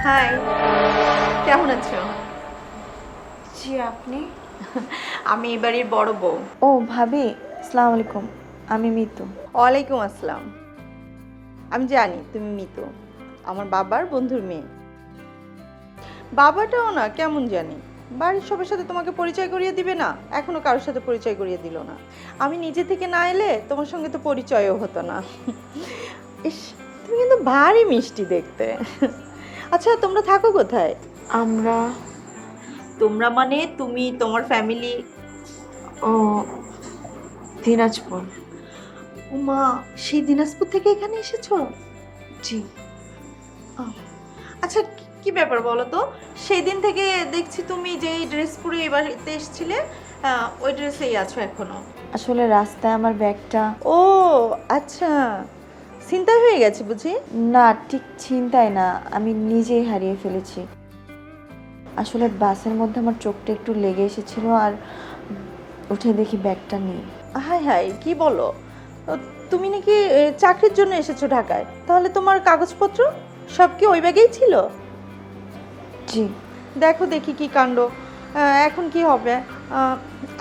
High, কেমন আছো? জি আপনি? আমি এই বাড়ির বড় বউ। ও ভাবি, আসসালামু আলাইকুম। আমি মিতু। ওয়ালাইকুম আসসালাম। আমি জানি তুমি মিতু, আমার বাবার বন্ধুর মেয়ে। বাবাটাও না কেমন জানি, বাড়ির সবার সাথে তোমাকে পরিচয় করিয়ে দিবে না, এখনো কারোর সাথে পরিচয় করিয়ে দিল না। আমি নিজে থেকে না এলে তোমার সঙ্গে তো পরিচয়ও হতো না। ইস, তুমি কিন্তু ভারী মিষ্টি দেখতে। আচ্ছা, তোমরা থাকো কোথায়? আমরা তোমরা মানে তুমি, তোমার ফ্যামিলি? ও দিনাজপুর। উমা, সেই দিনাজপুর থেকে এখানে এসেছো? জি। আহ, আচ্ছা, কি ব্যাপার বলো তো? সেই দিন থেকে দেখছি তুমি যেই ড্রেস পরে এই বাড়িতে এসেছিলে, ওই ড্রেসেই আছো এখনো? আসলে রাস্তায় আমার ব্যাগটা। ও আচ্ছা, চিন্তা হয়ে গেছে বুঝি? না, ঠিক চিন্তাই না, আমি নিজেই হারিয়ে ফেলেছি। আসলে বাসের মধ্যে আমার চোখটা একটু লেগে এসেছিল, আর উঠে দেখি ব্যাগটা নেই। হাই হাই, কি বলো? ও, তুমি নাকি চাকরির জন্য এসেছো ঢাকায়? তাহলে তোমার কাগজপত্র সব কি ওই ব্যাগেই ছিল? জি। দেখো দেখি কি কাণ্ড। এখন কি হবে?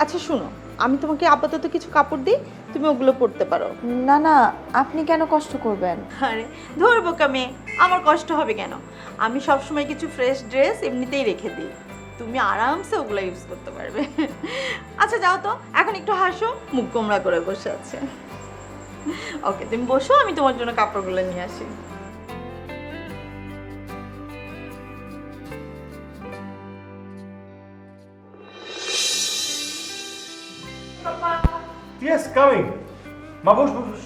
আচ্ছা শুনো, আমি তোমাকে আপাতত কিছু কাপড় দিই, তুমি ওগুলো পরতে পারো। না না, আপনি কেন কষ্ট করবেন? আরে ধরবো কামে, আমার কষ্ট হবে কেন? আমি সবসময় কিছু ফ্রেশ ড্রেস এমনিতেই রেখে দিই, তুমি আরামসে ওগুলো ইউজ করতে পারবে। আচ্ছা যাও তো, এখন একটু হাসো, মুখ গোমড়া করে বসে আছে। ওকে, তুমি বসো, আমি তোমার জন্য কাপড়গুলো নিয়ে আসি। Yes, coming. মা বস বস।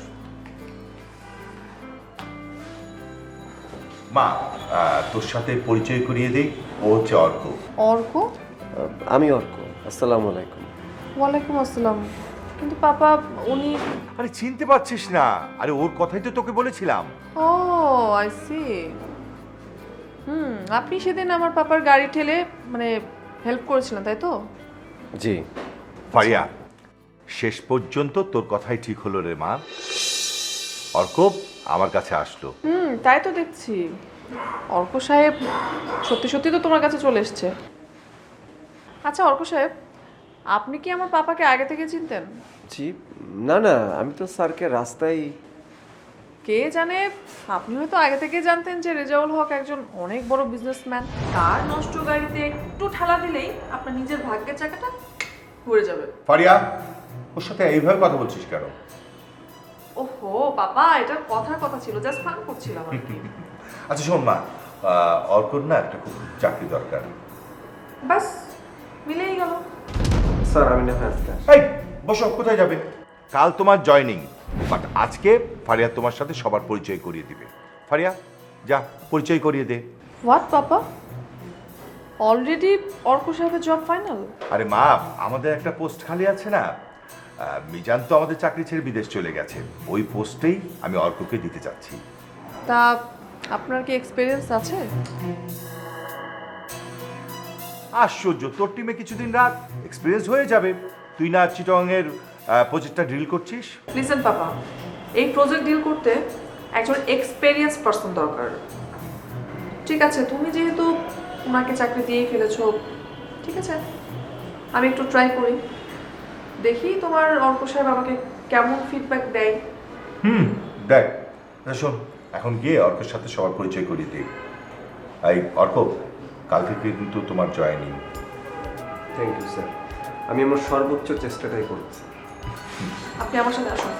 মা, তোর সাথে পরিচয় করিয়ে দেই, ও হচ্ছে অর্ক। অর্ক? আমি অর্ক। আসসালামু আলাইকুম। ওয়ালাইকুম আসসালাম। কিন্তু পাপা উনি। আরে চিনতে পারছিস না? আরে ওর কথাই তো তোকে বলেছিলাম। ও আই সি। আপনি সেদিন আমার পাপার গাড়ি ঠেলে মানে হেল্প করেছিলেন তাই তো? জি। ফারিয়া, শেষ পর্যন্ত তোর কথাই ঠিক হলো রে মা। অর্ক আমার কাছে আসলো। তাই তো দেখছি। অর্ক সাহেব সত্যি সত্যি তো তোমার কাছে চলে এসছে। আচ্ছা অর্ক সাহেব, আপনি কি আমার পাপাকে আগে থেকে চিনতেন? জি। না না, আমি তো স্যারকে রাস্তায়। কে জানে, আপনি হয়তো আগে থেকে জানতেন যে রেজাউল হক একজন অনেক বড় বিজনেসম্যান। তার নষ্ট গাড়িতে একটু ঠেলা দিলেই আপনার নিজের ভাগ্যের চাকাটা ঘুরে যাবে। ফারিয়া, ওর সাথে এইভাবে কথা বলছিস কেন? ওহো বাবা, এটা কথার কথা ছিল, জাস্ট ফান করছিলাম আর কি। আচ্ছা শোন মা, অর্কর না একটা খুব চাকরি দরকার। বাস মিলেই গেল। স্যার আমি না আজকে এই বসো, কোথায় যাবে? কাল তোমার জয়েনিং, বাট আজকে ফারিয়া তোমার সাথে সবার পরিচয় করিয়ে দিবে। ফারিয়া যা, পরিচয় করিয়ে দে। হোয়াট পাপা, অলরেডি অর্ক সাহেবের জব ফাইনাল? আরে মা, আমাদের একটা পোস্ট খালি আছে না, মিজান তো আমাদের চাকরি ছেড়ে বিদেশ চলে গেছে, ওই পোস্টেই আমি অর্ককে দিতে চাচ্ছি। তা আপনার কি এক্সপিরিয়েন্স আছে? আশ্চর্য, তোর টিমে কিছুদিন রাখ, এক্সপিরিয়েন্স হয়ে যাবে। তুই না চিটংয়ের প্রজেক্টটা ডিল করছিস? লিসেন পাপা, এই প্রজেক্ট ডিল করতে একজন এক্সপেরিয়েন্স পারসন দরকার। ঠিক আছে, তুমি যেহেতু ওনাকে চাকরি দিয়েই ফেলেছো, ঠিক আছে আমি একটু ট্রাই করি, দেখি তোমার অর্ক সাহেব আমাকে কেমন ফিডব্যাক দেয়। দেখ, শোন, এখন গিয়ে অর্কের সাথে সবার পরিচয় করিয়ে দিই। এই অর্ক, কাল থেকে কিন্তু তোমার জয়েনিং। থ্যাংক ইউ স্যার, আমি আমার সর্বোচ্চ চেষ্টাটাই করছি। আপনি আমার সাথে আসুন।